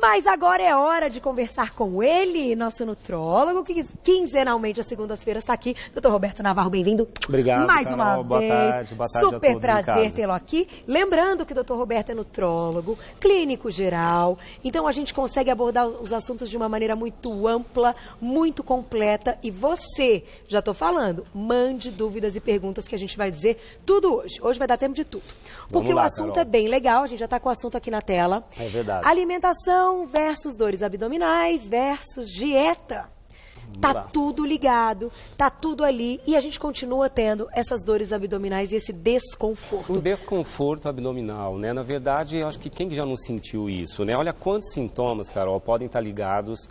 Mas agora é hora de conversar com ele, nosso nutrólogo, que quinzenalmente às segundas-feiras está aqui. Doutor Roberto Navarro, bem-vindo. Obrigado, mais Carol. uma vez. Boa tarde Super prazer tê-lo aqui. Lembrando que o doutor Roberto é nutrólogo, clínico geral, então a gente consegue abordar os assuntos de uma maneira muito ampla, muito completa. E você, já estou falando, mande dúvidas e perguntas que a gente vai dizer tudo hoje. Hoje vai dar tempo de tudo. Porque o assunto Carol. É bem legal, a gente já está com o assunto aqui na tela. É verdade. Alimentação versus dores abdominais versus dieta. Tá tudo ligado, tá tudo ali e a gente continua tendo essas dores abdominais e esse desconforto. O desconforto abdominal, né? Na verdade, eu acho que quem já não sentiu isso, né? Olha quantos sintomas, Carol, podem estar ligados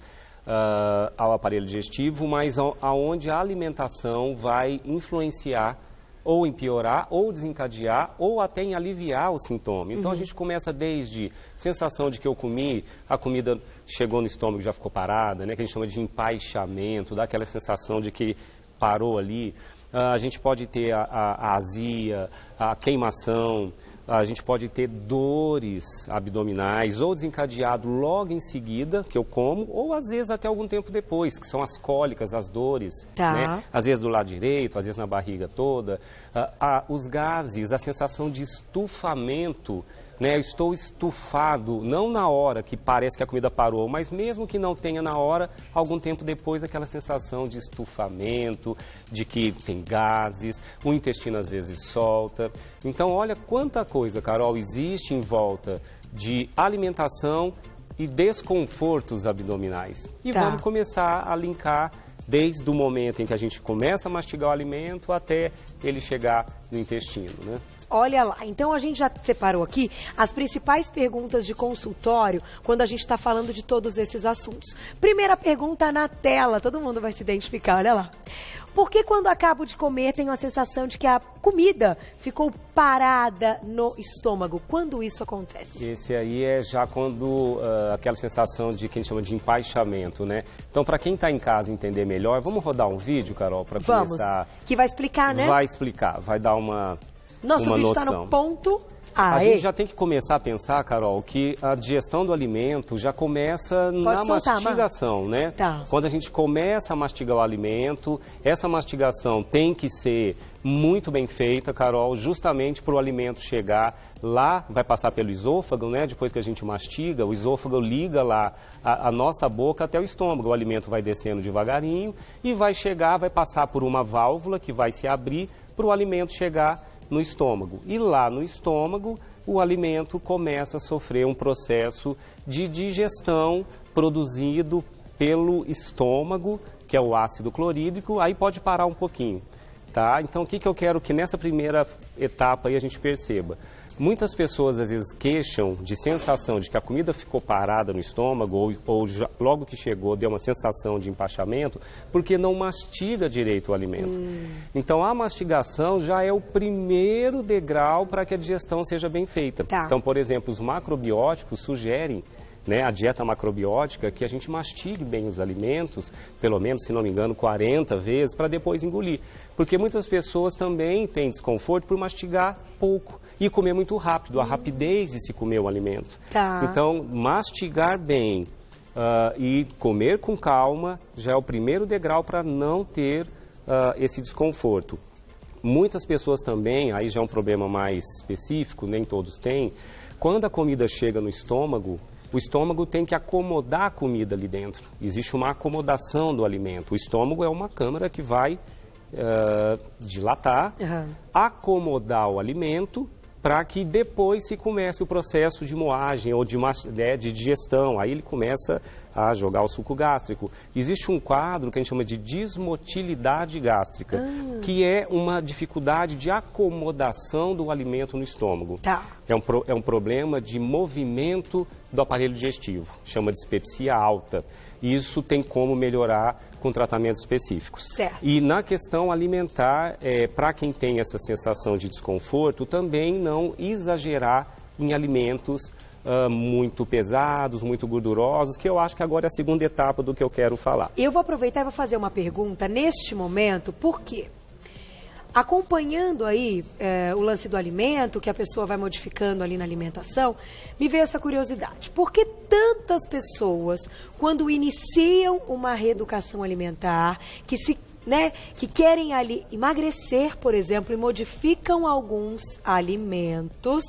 ao aparelho digestivo, mas aonde a alimentação vai influenciar ou em piorar, ou desencadear, ou até em aliviar o sintoma. Então a gente começa desde sensação de que eu comi, a comida chegou no estômago e já ficou parada, né? Que a gente chama de empaixamento, dá aquela sensação de que parou ali. A gente pode ter a azia, a queimação, a gente pode ter dores abdominais, ou desencadeado logo em seguida, que eu como, ou às vezes até algum tempo depois, que são as cólicas, as dores, né? Às vezes do lado direito, às vezes na barriga toda. Os gases, a sensação de estufamento, né? Eu estou estufado, não na hora que parece que a comida parou, mas mesmo que não tenha na hora, algum tempo depois, aquela sensação de estufamento, de que tem gases, o intestino às vezes solta. Então, olha quanta coisa, Carol, existe em volta de alimentação e desconfortos abdominais. E vamos começar a linkar desde o momento em que a gente começa a mastigar o alimento até ele chegar no intestino, né? Olha lá, então a gente já separou aqui as principais perguntas de consultório quando a gente está falando de todos esses assuntos. Primeira pergunta na tela, todo mundo vai se identificar, olha lá. Por que quando acabo de comer tenho a sensação de que a comida ficou parada no estômago? Quando isso acontece? Esse aí é já quando aquela sensação de que a gente chama de empaixamento, né? Então, para quem está em casa entender melhor, vamos rodar um vídeo, Carol, para começar. Que vai explicar, né? Vai explicar, vai dar uma Nosso vídeo está no ponto... A gente já tem que começar a pensar, Carol, que a digestão do alimento já começa na mastigação, né? Quando a gente começa a mastigar o alimento, essa mastigação tem que ser muito bem feita, Carol, justamente para o alimento chegar lá, vai passar pelo esôfago, né? Depois que a gente mastiga, o esôfago liga lá a nossa boca até o estômago. O alimento vai descendo devagarinho e vai chegar, vai passar por uma válvula que vai se abrir para o alimento chegar no estômago. E lá no estômago, o alimento começa a sofrer um processo de digestão produzido pelo estômago, que é o ácido clorídrico, aí pode parar um pouquinho, tá? Então, o que eu quero que nessa primeira etapa aí a gente perceba? Muitas pessoas às vezes queixam de sensação de que a comida ficou parada no estômago ou já, logo que chegou deu uma sensação de empachamento porque não mastiga direito o alimento. Então a mastigação já é o primeiro degrau para que a digestão seja bem feita. Então, por exemplo, os macrobióticos sugerem, né, a dieta macrobiótica, que a gente mastigue bem os alimentos, pelo menos, se não me engano, 40 vezes, para depois engolir. Porque muitas pessoas também têm desconforto por mastigar pouco e comer muito rápido, a rapidez de se comer o alimento. Então, mastigar bem e comer com calma já é o primeiro degrau para não ter esse desconforto. Muitas pessoas também, aí já é um problema mais específico, nem todos têm, quando a comida chega no estômago, o estômago tem que acomodar a comida ali dentro. Existe uma acomodação do alimento. O estômago é uma câmara que vai dilatar, acomodar o alimento para que depois se comece o processo de moagem ou de digestão. Aí ele começa a jogar o suco gástrico. Existe um quadro que a gente chama de desmotilidade gástrica, que é uma dificuldade de acomodação do alimento no estômago. É um problema de movimento do aparelho digestivo, chama de dispepsia alta. Isso tem como melhorar com tratamentos específicos. E na questão alimentar, para quem tem essa sensação de desconforto, também não exagerar em alimentos muito pesados, muito gordurosos, que eu acho que agora é a segunda etapa do que eu quero falar. Eu vou aproveitar e vou fazer uma pergunta neste momento, por quê? acompanhando aí o lance do alimento, que a pessoa vai modificando ali na alimentação, me veio essa curiosidade. Por que tantas pessoas, quando iniciam uma reeducação alimentar, que querem ali emagrecer, por exemplo, e modificam alguns alimentos,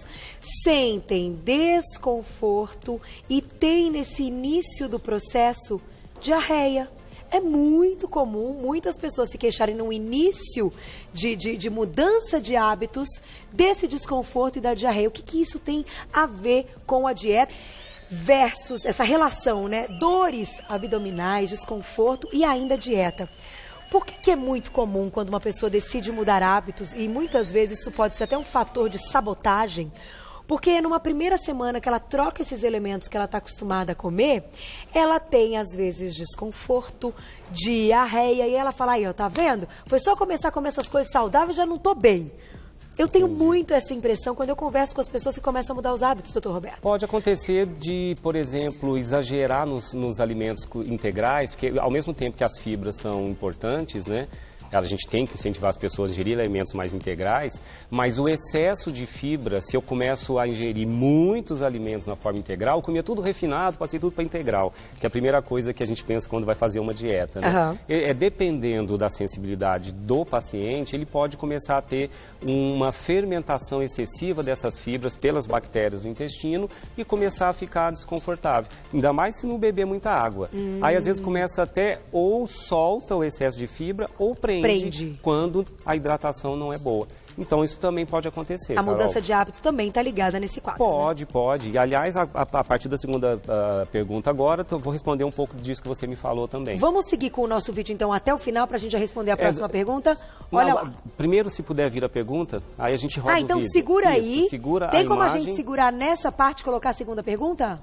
sentem desconforto e têm nesse início do processo diarreia? É muito comum muitas pessoas se queixarem no início de mudança de hábitos desse desconforto e da diarreia. O que isso tem a ver com a dieta versus essa relação, né? Dores abdominais, desconforto e ainda dieta. Por que é muito comum quando uma pessoa decide mudar hábitos, e muitas vezes isso pode ser até um fator de sabotagem, porque numa primeira semana que ela troca esses elementos que ela está acostumada a comer, ela tem às vezes desconforto, diarreia, e ela fala, aí ó, tá vendo? Foi só começar a comer essas coisas saudáveis, já não tô bem. Eu tenho muito essa impressão quando eu converso com as pessoas que começam a mudar os hábitos, doutor Roberto. Pode acontecer de, por exemplo, exagerar nos alimentos integrais, porque ao mesmo tempo que as fibras são importantes, né? A gente tem que incentivar as pessoas a ingerir alimentos mais integrais, mas o excesso de fibra, se eu começo a ingerir muitos alimentos na forma integral, comia tudo refinado, passei tudo para integral, que é a primeira coisa que a gente pensa quando vai fazer uma dieta, né? Dependendo da sensibilidade do paciente, ele pode começar a ter uma fermentação excessiva dessas fibras pelas bactérias do intestino e começar a ficar desconfortável, ainda mais se não beber muita água. Aí às vezes começa até ou solta o excesso de fibra ou prende quando a hidratação não é boa. Então isso também pode acontecer, A mudança de hábito também está ligada nesse quadro. Pode. E, aliás, a partir da segunda pergunta agora, eu vou responder um pouco disso que você me falou também. Vamos seguir com o nosso vídeo então até o final para a gente já responder a próxima pergunta? Olha lá. Primeiro, se puder vir a pergunta, aí a gente roda o vídeo. Então segura aí. Segura Tem como a gente segurar nessa parte e colocar a segunda pergunta?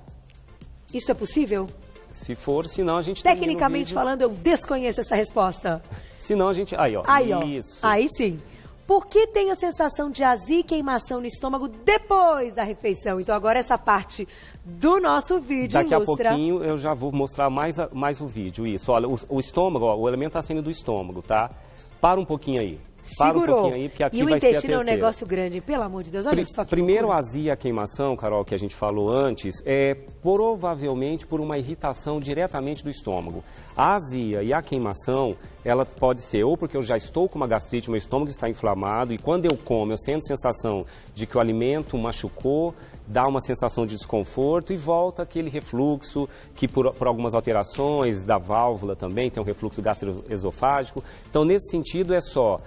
Isso é possível? Se for, senão a gente... Tecnicamente falando, eu desconheço essa resposta. Senão a gente... Aí, ó. Isso. Aí sim. Por que tem a sensação de azia e queimação no estômago depois da refeição? Então agora essa parte do nosso vídeo Daqui a pouquinho eu já vou mostrar mais o vídeo. Isso, olha, o estômago, ó, o elemento está saindo do estômago, tá? Para um pouquinho aí. Para um pouquinho aí, porque aqui vai ser a terceira. E o intestino é um negócio grande, pelo amor de Deus, olha só que Primeiro, a azia e a queimação, Carol, que a gente falou antes, é provavelmente por uma irritação diretamente do estômago. A azia e a queimação, ela pode ser ou porque eu já estou com uma gastrite, meu estômago está inflamado e quando eu como, eu sinto sensação de que o alimento machucou, dá uma sensação de desconforto e volta aquele refluxo que por algumas alterações da válvula também, tem um refluxo gastroesofágico. Então, nesse sentido, é só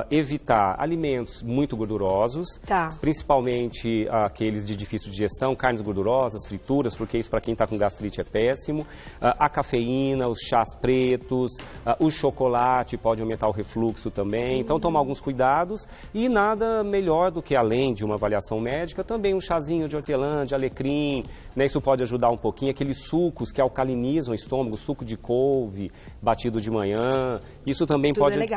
evitar alimentos muito gordurosos, principalmente aqueles de difícil digestão, carnes gordurosas, frituras, porque isso para quem está com gastrite é péssimo, a cafeína, os chás pretos, o chocolate pode aumentar o refluxo também, então tomar alguns cuidados e nada melhor do que, além de uma avaliação médica, também um chazinho de hortelã, de alecrim, né? Isso pode ajudar um pouquinho, aqueles sucos que alcalinizam o estômago, suco de couve batido de manhã, isso também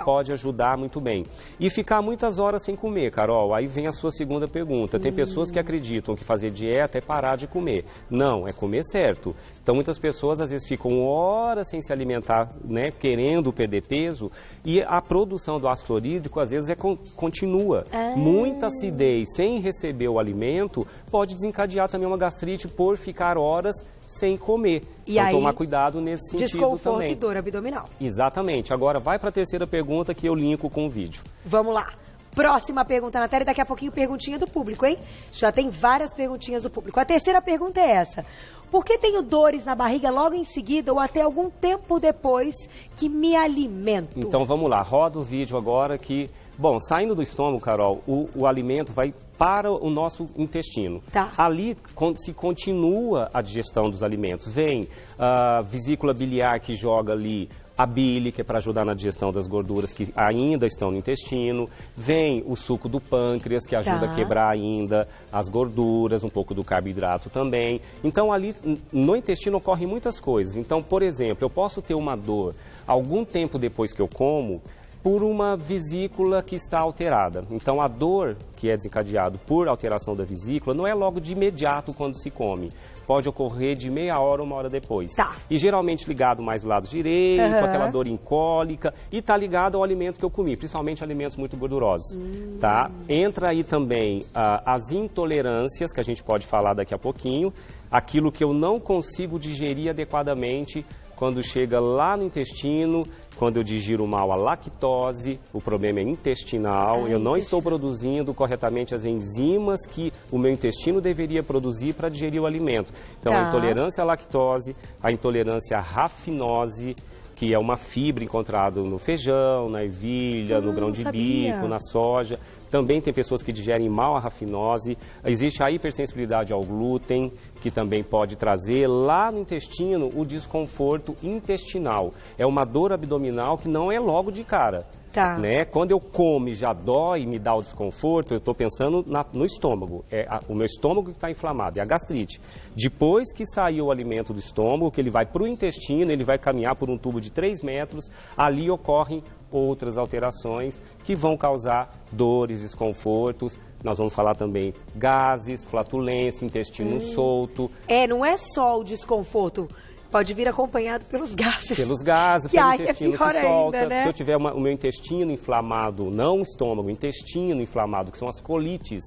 pode ajudar muito bem. E ficar muitas horas sem comer, Carol, aí vem a sua segunda pergunta. Tem pessoas que acreditam que fazer dieta é parar de comer. Não, é comer certo. Então muitas pessoas às vezes ficam horas sem se alimentar, né, querendo perder peso, e a produção do ácido clorídrico às vezes continua. Muita acidez sem receber o alimento pode desencadear também uma gastrite por ficar horas sem comer. E então aí, tomar cuidado nesse sentido também. Desconforto e dor abdominal. Exatamente. Agora vai para a terceira pergunta que eu linko com o vídeo. Vamos lá. Próxima pergunta na tela e daqui a pouquinho perguntinha do público, hein? Já tem várias perguntinhas do público. A terceira pergunta é essa. Por que tenho dores na barriga logo em seguida ou até algum tempo depois que me alimento? Então vamos lá, roda o vídeo agora que... Bom, saindo do estômago, Carol, o alimento vai para o nosso intestino. Ali se continua a digestão dos alimentos. Vem a vesícula biliar que joga ali a bile, que é para ajudar na digestão das gorduras que ainda estão no intestino. Vem o suco do pâncreas, que ajuda a quebrar ainda as gorduras, um pouco do carboidrato também. Então, ali no intestino ocorrem muitas coisas. Então, por exemplo, eu posso ter uma dor algum tempo depois que eu como, por uma vesícula que está alterada. Então, a dor que é desencadeada por alteração da vesícula não é logo de imediato quando se come. pode ocorrer de meia hora, 1 hora depois. Tá. E geralmente ligado mais do lado direito, aquela dor em cólica, e está ligado ao alimento que eu comi, principalmente alimentos muito gordurosos. Tá? Entra aí também as intolerâncias, que a gente pode falar daqui a pouquinho, aquilo que eu não consigo digerir adequadamente quando chega lá no intestino, quando eu digiro mal a lactose, o problema é intestinal, eu não estou produzindo corretamente as enzimas que o meu intestino deveria produzir para digerir o alimento. Então, a intolerância à lactose, a intolerância à rafinose, que é uma fibra encontrada no feijão, na ervilha, no grão de bico, na soja. Também tem pessoas que digerem mal a rafinose. Existe a hipersensibilidade ao glúten, que também pode trazer lá no intestino o desconforto intestinal. É uma dor abdominal que não é logo de cara. Tá. Né? Quando eu como e já dói, me dá o desconforto, eu estou pensando no estômago. O meu estômago que está inflamado, é a gastrite. Depois que saiu o alimento do estômago, que ele vai para o intestino, ele vai caminhar por um tubo de 3 metros, ali ocorrem outras alterações que vão causar dores, desconfortos. Nós vamos falar também gases, flatulência, intestino solto. Não é só o desconforto. Pode vir acompanhado pelos gases. Pelos gases, pelo intestino que solta. Ainda, né? Se eu tiver o meu intestino inflamado, não o estômago, o intestino inflamado, que são as colites.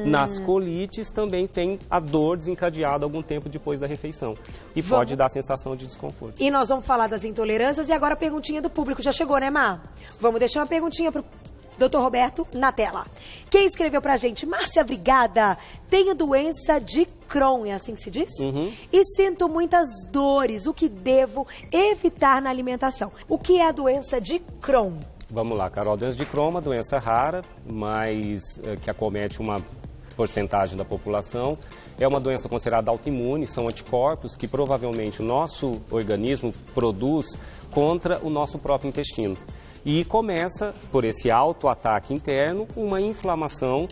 Nas colites também tem a dor desencadeada algum tempo depois da refeição. E pode dar sensação de desconforto. E nós vamos falar das intolerâncias e agora a perguntinha do público. Já chegou, né, Má? Vamos deixar uma perguntinha pro Dr. Roberto na tela. Quem escreveu pra gente? Márcia, obrigada. Tenho doença de Crohn, é assim que se diz? E sinto muitas dores. O que devo evitar na alimentação? O que é a doença de Crohn? Vamos lá, Carol. A doença de Crohn é uma doença rara, mas que acomete uma porcentagem da população. É uma doença considerada autoimune, são anticorpos que provavelmente o nosso organismo produz contra o nosso próprio intestino. E começa, por esse autoataque interno, uma inflamação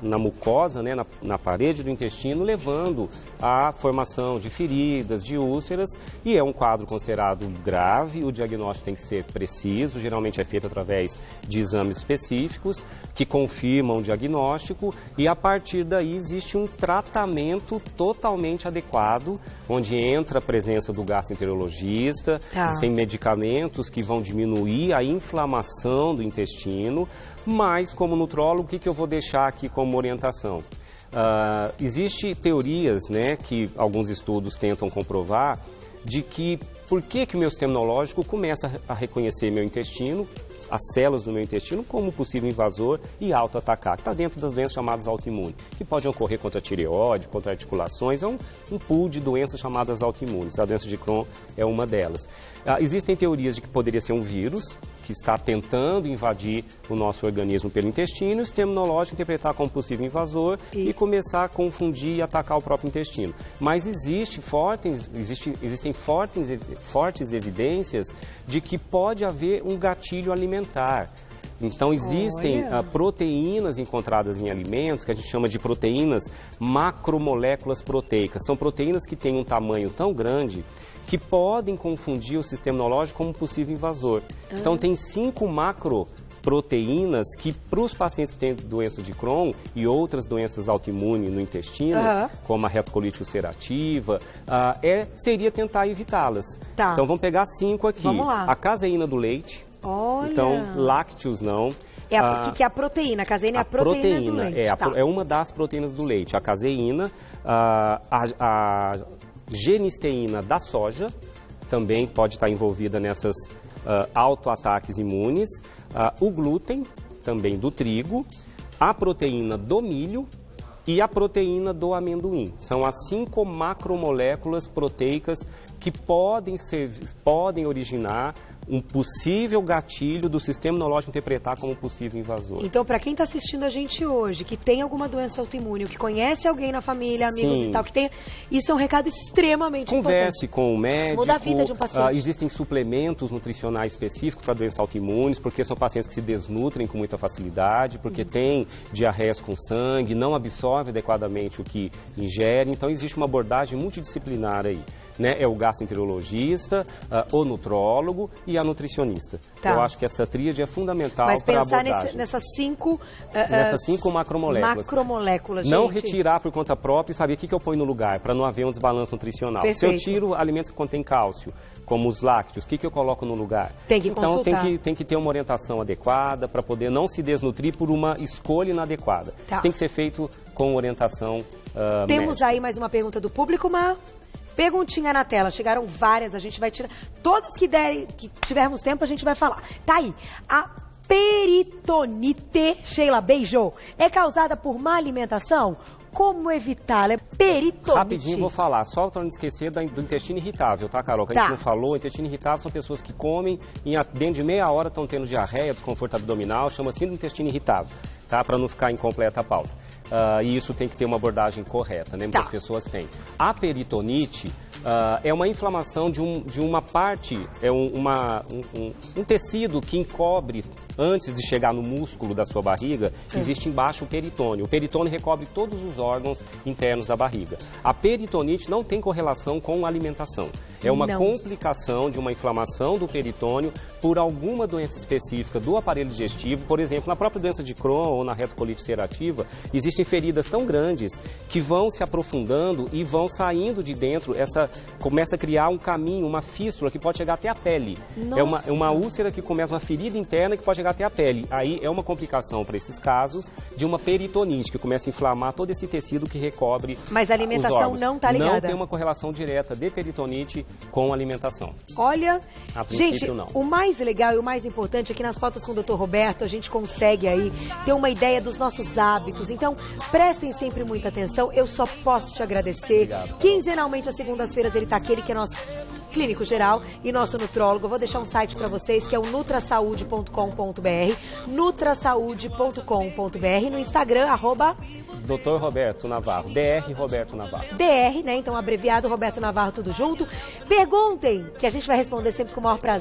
na mucosa, né, na parede do intestino, levando à formação de feridas, de úlceras, e é um quadro considerado grave. O diagnóstico tem que ser preciso, geralmente é feito através de exames específicos que confirmam o diagnóstico, e a partir daí existe um tratamento totalmente adequado, onde entra a presença do gastroenterologista, sem medicamentos que vão diminuir a inflamação do intestino. Mas, como nutrólogo, o que eu vou deixar aqui como orientação? Existem teorias, né, que alguns estudos tentam comprovar, de que por que o meu sistema imunológico começa a reconhecer meu intestino, as células do meu intestino, como possível invasor e auto-atacar, que está dentro das doenças chamadas autoimunes, que podem ocorrer contra a tireoide, contra articulações, é um pool de doenças chamadas autoimunes. A doença de Crohn é uma delas. Existem teorias de que poderia ser um vírus que está tentando invadir o nosso organismo pelo intestino, e o sistema imunológico interpretar como possível invasor e começar a confundir e atacar o próprio intestino. Mas existem fortes evidências de que pode haver um gatilho alimentar. Então, existem proteínas encontradas em alimentos, que a gente chama de proteínas macromoléculas proteicas. São proteínas que têm um tamanho tão grande que podem confundir o sistema imunológico como possível invasor. Então, tem 5 macroproteínas que, para os pacientes que têm doença de Crohn e outras doenças autoimunes no intestino, como a retocolite ulcerativa, seria tentar evitá-las. Então, vamos pegar 5 aqui. Vamos lá. A caseína do leite. Olha. Então, lácteos não. Que é a proteína? A caseína é a proteína do leite. É uma das proteínas do leite. A caseína, a genisteína da soja também pode estar envolvida nessas autoataques imunes. O glúten, também do trigo. A proteína do milho e a proteína do amendoim. São as 5 macromoléculas proteicas que podem originar um possível gatilho do sistema imunológico interpretar como possível invasor. Então, para quem está assistindo a gente hoje, que tem alguma doença autoimune, ou que conhece alguém na família, amigos e tal, que tem, isso é um recado extremamente importante. Converse com o médico. Muda a vida de um paciente. Existem suplementos nutricionais específicos para doenças autoimunes, porque são pacientes que se desnutrem com muita facilidade, porque têm diarreias com sangue, não absorvem adequadamente o que ingerem. Então, existe uma abordagem multidisciplinar aí, né? É o gastroenterologista, o nutrólogo e e a nutricionista. Eu acho que essa tríade é fundamental para a abordagem. Mas pensar nessas 5... nessas 5 macromoléculas. Não retirar por conta própria e saber o que eu ponho no lugar, para não haver um desbalanço nutricional. Perfeito. Se eu tiro alimentos que contêm cálcio, como os lácteos, o que eu coloco no lugar? Tem que consultar. Então tem que ter uma orientação adequada para poder não se desnutrir por uma escolha inadequada. Isso tem que ser feito com orientação Temos aí mais uma pergunta do público, Mar? Perguntinha na tela, chegaram várias, a gente vai tirar. Todas que tivermos tempo, a gente vai falar. Tá aí. A peritonite, Sheila, beijou, é causada por má alimentação? Como evitá-la? Peritonite. Rapidinho vou falar, só para não esquecer do intestino irritável, tá, Carol? Que a gente não falou, intestino irritável são pessoas que comem e dentro de meia hora estão tendo diarreia, desconforto abdominal, chama síndrome do intestino irritável, tá? Para não ficar incompleta a pauta. E isso tem que ter uma abordagem correta, né? Muitas pessoas têm. A peritonite é uma inflamação de uma parte, um tecido que encobre, antes de chegar no músculo da sua barriga, existe embaixo o peritônio. O peritônio recobre todos os órgãos internos da barriga. A peritonite não tem correlação com alimentação. É uma complicação de uma inflamação do peritônio por alguma doença específica do aparelho digestivo. Por exemplo, na própria doença de Crohn ou na retocolite ulcerativa, existem feridas tão grandes que vão se aprofundando e vão saindo de dentro. Começa a criar um caminho, uma fístula que pode chegar até a pele. É uma úlcera que começa, uma ferida interna que pode chegar até a pele. Aí é uma complicação para esses casos de uma peritonite, que começa a inflamar todo esse tecido que recobre os órgãos. Mas a alimentação não está ligada? Não tem uma correlação direta de peritonite com alimentação. Olha, gente, o mais legal e o mais importante é que nas pautas com o Dr. Roberto a gente consegue aí ter uma ideia dos nossos hábitos. Então, prestem sempre muita atenção. Eu só posso te agradecer. Obrigado. Quinzenalmente, às segundas-feiras, ele está aqui, ele que é nosso clínico geral e nosso nutrólogo. Eu vou deixar um site para vocês que é o nutrasaude.com.br, nutrasaude.com.br, no Instagram, Dr. Roberto Navarro, DR Roberto Navarro. DR, né? Então abreviado Roberto Navarro, tudo junto. Perguntem, que a gente vai responder sempre com o maior prazer.